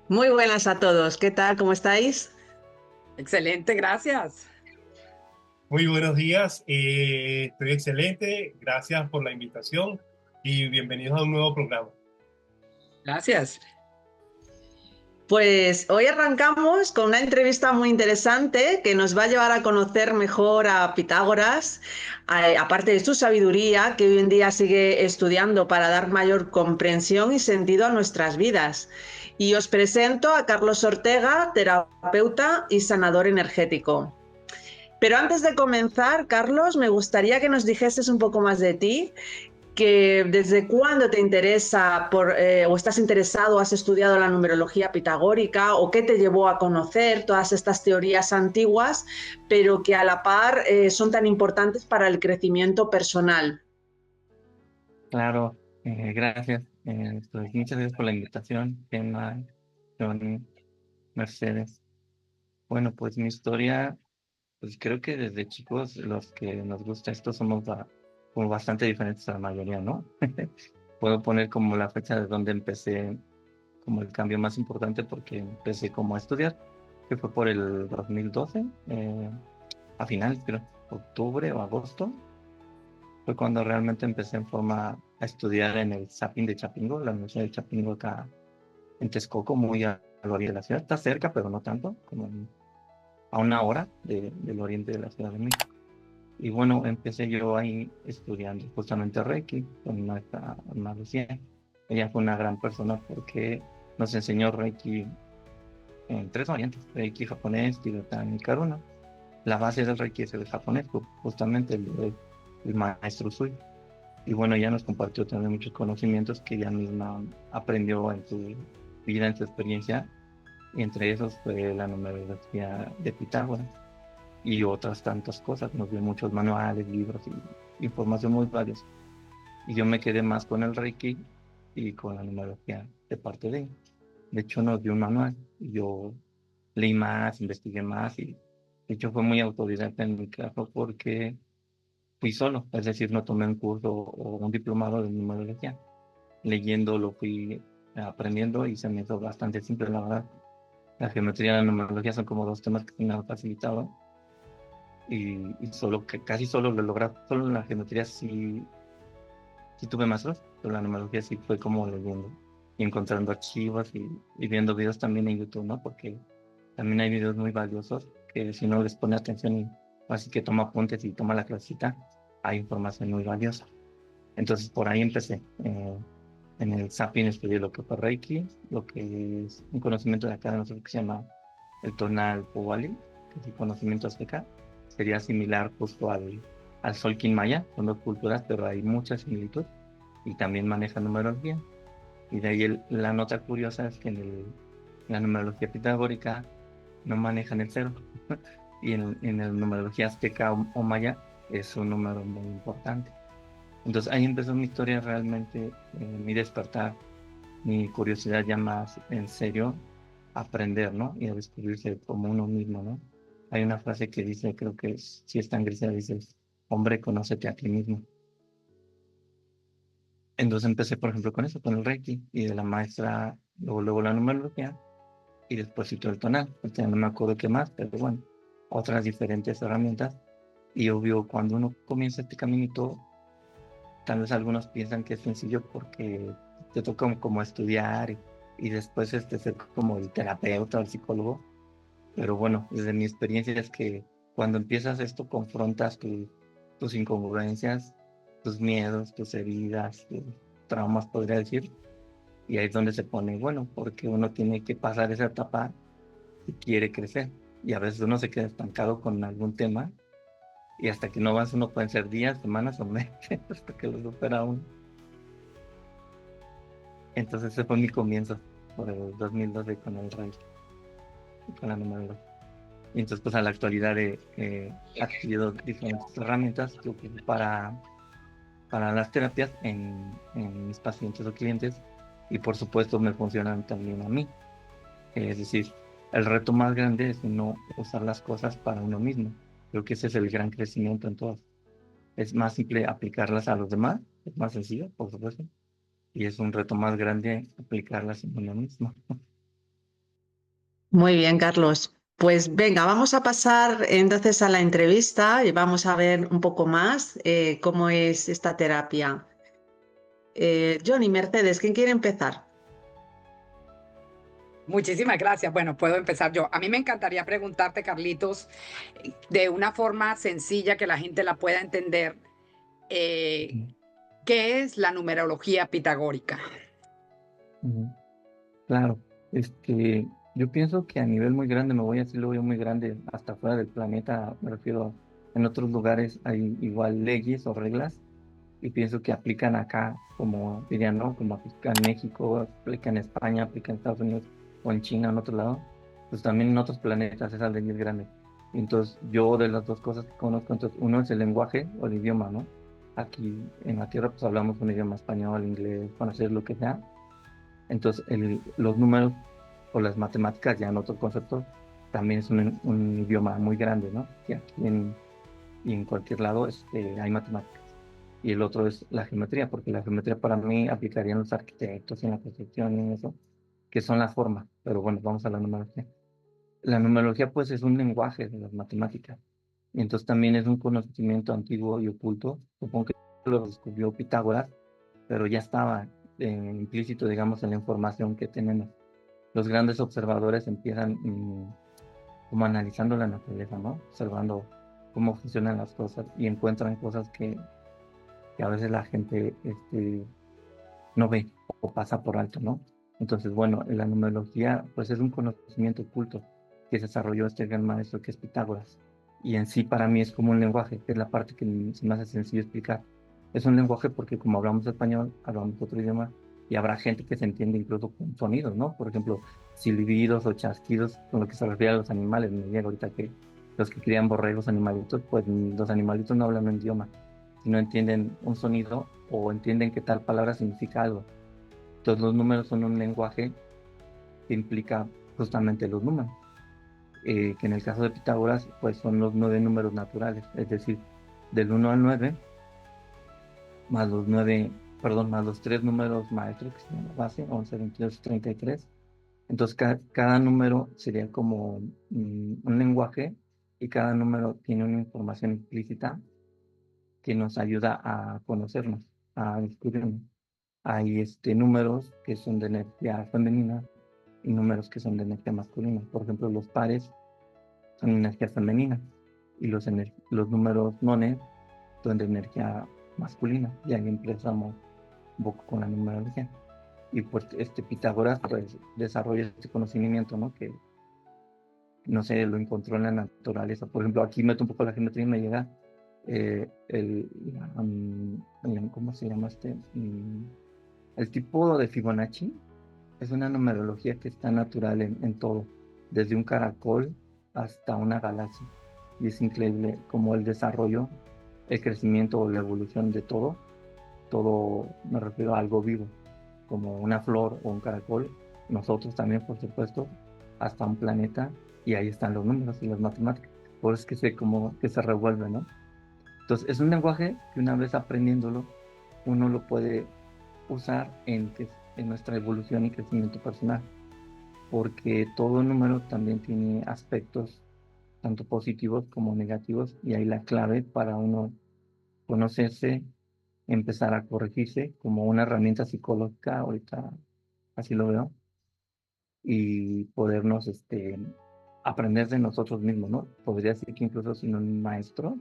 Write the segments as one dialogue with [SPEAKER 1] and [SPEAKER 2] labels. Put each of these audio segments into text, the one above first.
[SPEAKER 1] Muy buenas a todos. ¿Qué tal? ¿Cómo estáis?
[SPEAKER 2] Excelente, gracias.
[SPEAKER 3] Muy buenos días, estoy excelente, gracias por la invitación y bienvenidos a un nuevo programa.
[SPEAKER 2] Gracias.
[SPEAKER 1] Pues hoy arrancamos con una entrevista muy interesante que nos va a llevar a conocer mejor a Pitágoras, aparte de su sabiduría que hoy en día sigue estudiando para dar mayor comprensión y sentido a nuestras vidas. Y os presento a Carlos Ortega, terapeuta y sanador energético. Pero antes de comenzar, Carlos, me gustaría que nos dijeses un poco más de ti, que desde cuándo te interesa o estás interesado, has estudiado la numerología pitagórica o qué te llevó a conocer todas estas teorías antiguas, pero que a la par son tan importantes para el crecimiento personal.
[SPEAKER 4] Claro, gracias. Muchas gracias por la invitación, Gemma, Johnny, Mercedes. Bueno, pues mi historia, pues creo que desde chicos los que nos gusta esto somos como bastante diferentes a la mayoría, ¿no? Puedo poner como la fecha de donde empecé como el cambio más importante porque empecé como a estudiar, que fue por el 2012, a finales, creo, octubre o agosto. Fue cuando realmente empecé en forma a estudiar en el SAPIN de Chapingo, la Universidad de Chapingo acá en Texcoco, muy al oriente de la ciudad. Está cerca, pero no tanto, a una hora del oriente de la Ciudad de México. Y bueno, empecé yo ahí estudiando justamente Reiki con nuestra Ana Lucía. Ella fue una gran persona porque nos enseñó Reiki en tres variantes: Reiki japonés, tibetano y Karuna. La base del Reiki es el japonés, justamente el maestro Sui. Y bueno, ella nos compartió también muchos conocimientos que ella misma aprendió en su vida, en su experiencia, y entre esos fue la numerología de Pitágoras y otras tantas cosas. Nos dio muchos manuales, libros y información muy valiosa. Y yo me quedé más con el Reiki y con la numerología de parte de ella. De hecho, nos dio un manual y yo leí más, investigué más y de hecho fue muy autodidacta en mi caso porque fui solo, es decir, no tomé un curso o un diplomado de numerología. Leyendo lo fui aprendiendo y se me hizo bastante simple, la verdad. La geometría y la numerología son como dos temas que se me han facilitado y solo que casi solo lo logré. Solo en la geometría sí tuve maestros, pero la numerología sí fue como leyendo y encontrando archivos y viendo videos también en YouTube, ¿no? Porque también hay videos muy valiosos que si uno les pone atención y así que toma apuntes y toma la clasita, hay información muy valiosa. Entonces por ahí empecé. En el SAPIN estudié lo que fue Reiki, lo que es un conocimiento de acá de nosotros que se llama el tonal Powali, que es el conocimiento azteca. Sería similar justo al Solkin Maya, son dos culturas, pero hay mucha similitud y también maneja numerología. Y de ahí la nota curiosa es que la numerología pitagórica no manejan el cero. Y en la numerología azteca o maya es un número muy importante. Entonces ahí empezó mi historia realmente, mi despertar, mi curiosidad ya más en serio, a aprender, ¿no? Y a descubrirse como uno mismo, ¿no? Hay una frase que dice, creo que si es tan gris, dice, hombre, conócete a ti mismo. Entonces empecé, por ejemplo, con eso, con el Reiki, y de la maestra, luego la numerología, y después todo el tonal. Ahorita no me acuerdo qué más, pero bueno, otras diferentes herramientas. Y obvio, cuando uno comienza este caminito, tal vez algunos piensan que es sencillo porque te toca como estudiar y después ser como el terapeuta o el psicólogo. Pero bueno, desde mi experiencia es que cuando empiezas esto confrontas tus incongruencias, tus miedos, tus heridas, tus traumas, podría decir. Y ahí es donde se pone bueno, porque uno tiene que pasar esa etapa si quiere crecer. Y a veces uno se queda estancado con algún tema y hasta que no avanza uno pueden ser días, semanas o meses hasta que lo supera uno. Entonces ese fue mi comienzo por el 2012 con el Reiki y con la numerología. Y entonces pues a la actualidad he adquirido diferentes herramientas que utilizo para las terapias en mis pacientes o clientes y por supuesto me funcionan también a mí. Es decir, el reto más grande es no usar las cosas para uno mismo. Creo que ese es el gran crecimiento en todas. Es más simple aplicarlas a los demás, es más sencillo, por supuesto, y es un reto más grande aplicarlas en uno mismo.
[SPEAKER 1] Muy bien, Carlos. Pues venga, vamos a pasar entonces a la entrevista y vamos a ver un poco más cómo es esta terapia. Johnny, Mercedes, ¿quién quiere empezar?
[SPEAKER 2] Muchísimas gracias. Bueno, puedo empezar yo. A mí me encantaría preguntarte, Carlitos, de una forma sencilla que la gente la pueda entender, eh,
[SPEAKER 4] Ujú,
[SPEAKER 2] ¿qué es la numerología pitagórica?
[SPEAKER 4] ujú. Claro, yo pienso que a nivel muy grande, me voy a decirlo yo muy grande, hasta fuera del planeta, me refiero, en otros lugares hay igual leyes o reglas y pienso que aplican acá, como dirían, ¿no? Como aplica en México, aplica en España, aplica en Estados Unidos o en China, en otro lado, pues también en otros planetas esas leyes grandes. Entonces, yo de las dos cosas que conozco, entonces, uno es el lenguaje o el idioma, ¿no? Aquí en la Tierra, pues hablamos un idioma español, inglés, francés, lo que sea. Entonces, los números o las matemáticas, ya en otros conceptos, también es un idioma muy grande, ¿no? Que y en cualquier lado hay matemáticas. Y el otro es la geometría, porque la geometría para mí aplicaría en los arquitectos, en la construcción y en eso, que son las formas. Pero bueno, vamos a la numerología. La numerología, pues, es un lenguaje de las matemáticas. Y entonces también es un conocimiento antiguo y oculto. Supongo que lo descubrió Pitágoras, pero ya estaba implícito, digamos, en la información que tenemos. Los grandes observadores empiezan como analizando la naturaleza, ¿no? Observando cómo funcionan las cosas y encuentran cosas que a veces la gente no ve o pasa por alto, ¿no? Entonces, bueno, la numerología, pues es un conocimiento oculto que desarrolló este gran maestro que es Pitágoras. Y en sí, para mí es como un lenguaje, que es la parte que se me hace sencillo explicar. Es un lenguaje porque como hablamos español, hablamos otro idioma, y habrá gente que se entiende incluso con sonidos, ¿no? Por ejemplo, silbidos o chasquidos, con lo que se refiere a los animales. Me llega ahorita que los que crían borregos, animalitos, pues los animalitos no hablan un idioma, si no entienden un sonido o entienden que tal palabra significa algo. Entonces los números son un lenguaje que implica justamente los números, que en el caso de Pitágoras pues son los 9 números naturales, es decir, del 1 al 9 más los 9, perdón, más los 3 números maestros que son la base, 11, 22, 33. Entonces cada número sería como un lenguaje y cada número tiene una información implícita que nos ayuda a conocernos, a descubrirnos. Hay números que son de energía femenina y números que son de energía masculina. Por ejemplo, los pares son energía femenina y los números nones son de energía masculina. Y ahí empezamos un poco con la numerología. Y pues Pitágoras pues desarrolla este conocimiento, ¿no? Que no sé, lo encontró en la naturaleza. Por ejemplo, aquí meto un poco la geometría y me llega ¿cómo se llama el tipo de Fibonacci. Es una numerología que está natural en todo, desde un caracol hasta una galaxia. Y es increíble como el desarrollo, el crecimiento o la evolución de todo me refiero a algo vivo, como una flor o un caracol, nosotros también, por supuesto, hasta un planeta, y ahí están los números y las matemáticas. Por eso es que como que se revuelve, ¿no? Entonces, es un lenguaje que una vez aprendiéndolo, uno lo puede usar en nuestra evolución y crecimiento personal, porque todo número también tiene aspectos tanto positivos como negativos, y ahí la clave para uno conocerse, empezar a corregirse como una herramienta psicológica, ahorita así lo veo, y podernos aprender de nosotros mismos, ¿no? Podría decir que incluso sin un maestro.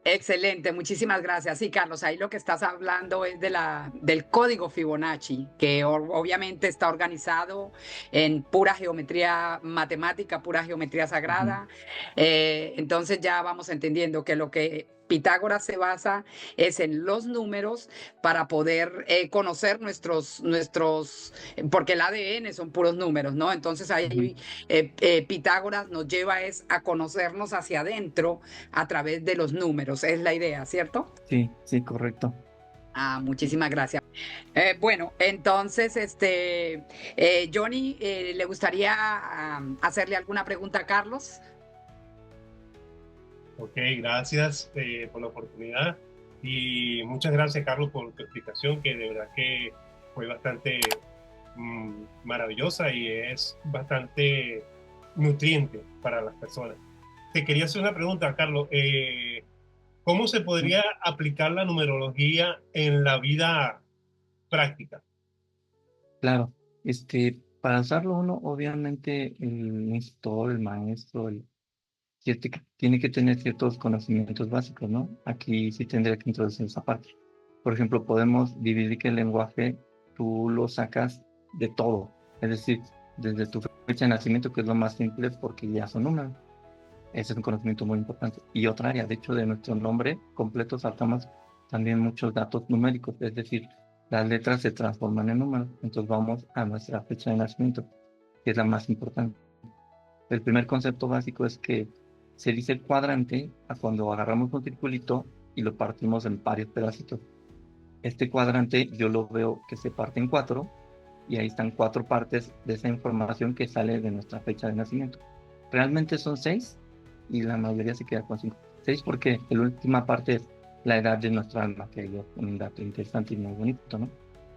[SPEAKER 2] Excelente, muchísimas gracias. Sí, Carlos, ahí lo que estás hablando es del código Fibonacci, que obviamente está organizado en pura geometría matemática, pura geometría
[SPEAKER 4] Ujú.
[SPEAKER 2] sagrada. Entonces ya vamos entendiendo que lo que Pitágoras se basa es en los números para poder conocer porque el ADN son puros números, ¿no? Entonces
[SPEAKER 4] Ujú.
[SPEAKER 2] ahí Pitágoras nos lleva a conocernos hacia adentro a través de los números, es la idea, ¿cierto?
[SPEAKER 4] Sí, sí, correcto.
[SPEAKER 2] Ah, muchísimas gracias. Bueno, entonces, Johnny, ¿le gustaría hacerle alguna pregunta a Carlos?
[SPEAKER 3] Ok, gracias por la oportunidad y muchas gracias, Carlos, por tu explicación, que de verdad que fue bastante maravillosa y es bastante nutriente para las personas. Te quería hacer una pregunta, Carlos. ¿Cómo se podría aplicar la numerología en la vida práctica?
[SPEAKER 4] Claro, para usarlo uno, obviamente el instructor, el maestro, tiene que tener ciertos conocimientos básicos, ¿no? Aquí sí tendría que introducir esa parte. Por ejemplo, podemos dividir que el lenguaje tú lo sacas de todo, es decir, desde tu fecha de nacimiento, que es lo más simple porque ya son números. Ese es un conocimiento muy importante. Y otra área, de hecho, de nuestro nombre completo sacamos también muchos datos numéricos, es decir, las letras se transforman en números. Entonces vamos a nuestra fecha de nacimiento, que es la más importante. El primer concepto básico es que se dice cuadrante a cuando agarramos un circulito y lo partimos en varios pedacitos. Este cuadrante yo lo veo que se parte en cuatro y ahí están cuatro partes de esa información que sale de nuestra fecha de nacimiento. Realmente son seis y la mayoría se queda con cinco. Seis porque la última parte es la edad de nuestra alma, que es un dato interesante y muy bonito, ¿no?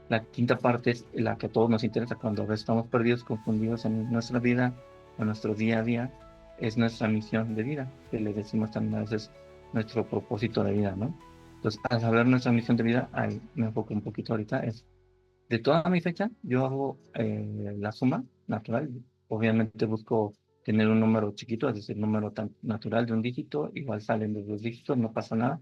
[SPEAKER 4] La quinta parte es la que a todos nos interesa cuando a veces estamos perdidos, confundidos en nuestra vida o nuestro día a día, es nuestra misión de vida, que le decimos también a veces nuestro propósito de vida, ¿no? Entonces, al saber nuestra misión de vida, ahí me enfoco un poquito ahorita, es de toda mi fecha, yo hago la suma natural. Obviamente busco tener un número chiquito, es decir, número tan natural de un dígito, igual salen de dos dígitos, no pasa nada.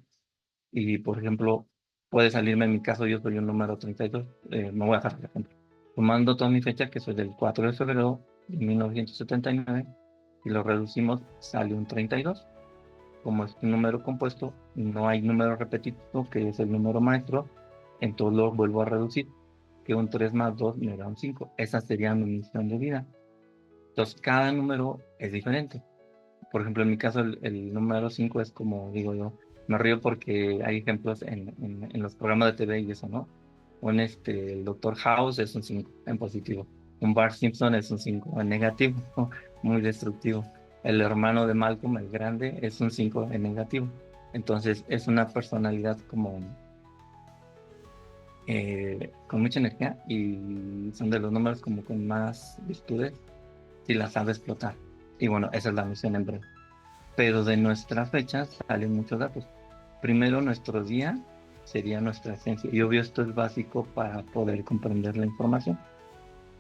[SPEAKER 4] Y, por ejemplo, puede salirme en mi caso, yo soy un número 32, me voy a dejar el ejemplo. Tomando toda mi fecha, que soy del 4 de febrero de 1979, y lo reducimos, sale un 32. Como es un número compuesto, no hay número repetitivo, que es el número maestro, entonces lo vuelvo a reducir, que un 3 más 2 me da un 5. Esa sería mi misión de vida. Entonces, cada número es diferente. Por ejemplo, en mi caso, el número 5 es como digo yo, me río porque hay ejemplos en los programas de TV y eso, ¿no? El Doctor House es un 5 en positivo. Un Bart Simpson es un 5 en negativo, ¿no? Muy destructivo. El hermano de Malcolm, el grande, es un 5 en negativo. Entonces, es una personalidad como con mucha energía y son de los números como con más virtudes si las sabe explotar. Y bueno, esa es la misión en breve. Pero de nuestras fechas salen muchos datos. Primero, nuestro día sería nuestra esencia. Y obvio, esto es básico para poder comprender la información.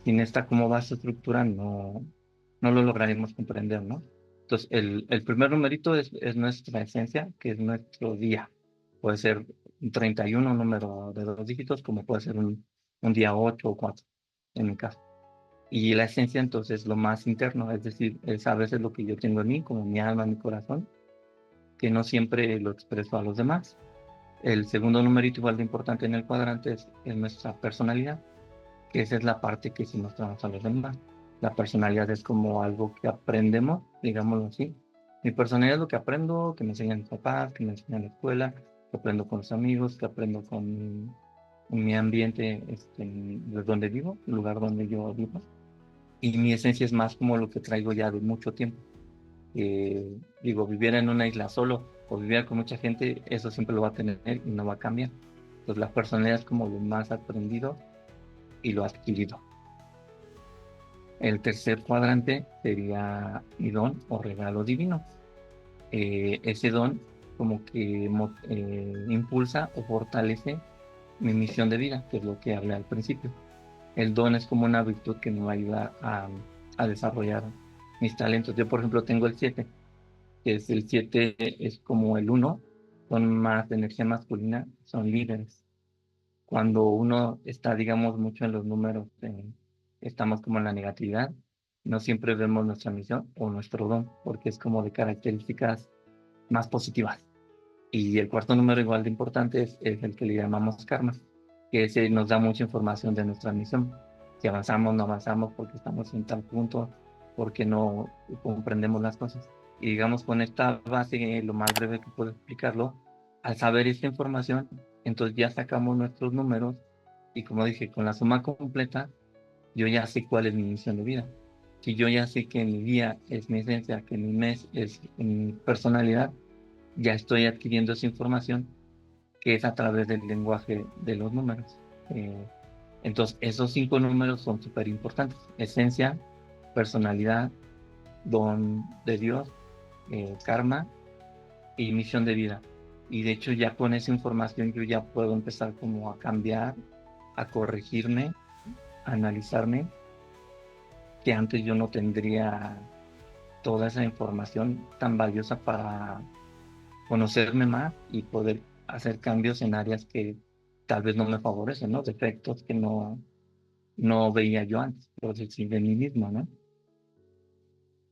[SPEAKER 4] Sin esta como base estructura no lo lograremos comprender, ¿no? Entonces, el primer numerito es nuestra esencia, que es nuestro día. Puede ser un 31, un número de dos dígitos, como puede ser un día 8 o 4, en mi caso. Y la esencia, entonces, lo más interno, es decir, es a veces lo que yo tengo en mí, como mi alma, mi corazón, que no siempre lo expreso a los demás. El segundo numerito igual de importante en el cuadrante es nuestra personalidad, que esa es la parte que sí mostramos a los demás. La personalidad es como algo que aprendemos, digámoslo así. Mi personalidad es lo que aprendo, que me enseñan mis papás, que me enseñan en la escuela, que aprendo con los amigos, que aprendo con mi ambiente, de donde vivo, el lugar donde yo vivo. Y mi esencia es más como lo que traigo ya de mucho tiempo. Digo, viviera en una isla solo o viviera con mucha gente, eso siempre lo va a tener y no va a cambiar. Entonces la personalidad es como lo más aprendido y lo adquirido. El tercer cuadrante sería mi don o regalo divino. Ese don como que impulsa o fortalece mi misión de vida, que es lo que hablé al principio. El don es como una virtud que me va a ayudar a desarrollar mis talentos. Yo, por ejemplo, tengo el 7, que es el 7 es como el uno, son más de energía masculina, son líderes. Cuando uno está, digamos, mucho en los números, estamos como en la negatividad, no siempre vemos nuestra misión o nuestro don, porque es como de características más positivas. Y el cuarto número igual de importante es el que le llamamos karma, que ese nos da mucha información de nuestra misión. Si avanzamos, no avanzamos porque estamos en tal punto, porque no comprendemos las cosas. Y digamos, con esta base, lo más breve que puedo explicarlo, al saber esta información, entonces ya sacamos nuestros números y como dije, con la suma completa, yo ya sé cuál es mi misión de vida. Si yo ya sé que mi día es mi esencia, que mi mes es mi personalidad, ya estoy adquiriendo esa información que es a través del lenguaje de los números. Entonces, esos 5 números son súper importantes. Esencia, personalidad, don de Dios, karma y misión de vida. Y de hecho ya con esa información yo ya puedo empezar como a cambiar, a corregirme, a analizarme, que antes yo no tendría toda esa información tan valiosa para conocerme más y poder hacer cambios en áreas que tal vez no me favorecen, ¿no? Defectos que no veía yo antes, por decir de mí mismo, ¿no?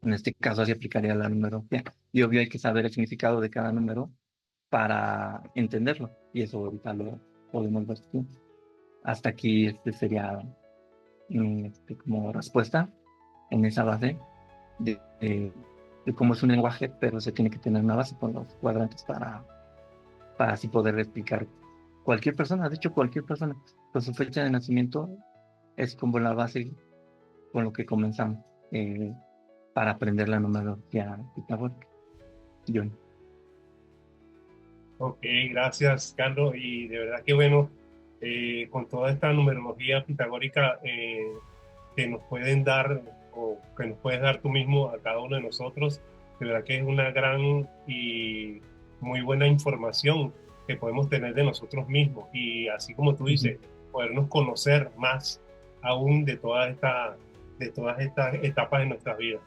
[SPEAKER 4] En este caso así aplicaría la numerología. Y obvio hay que saber el significado de cada número para entenderlo. Y eso ahorita lo podemos ver aquí. Hasta aquí sería como respuesta en esa base de cómo es un lenguaje, pero se tiene que tener una base con los cuadrantes para así poder explicar cualquier persona. De hecho, cualquier persona con su fecha de nacimiento es como la base con lo que comenzamos para aprender la numerología pitagórica. John.
[SPEAKER 3] Ok, gracias, Carlos. Y de verdad que bueno, con toda esta numerología pitagórica que nos pueden dar o que nos puedes dar tú mismo a cada uno de nosotros, de verdad que es una gran y muy buena información que podemos tener de nosotros mismos. Y así como tú dices, podernos conocer más aún de todas estas etapas de nuestra vida.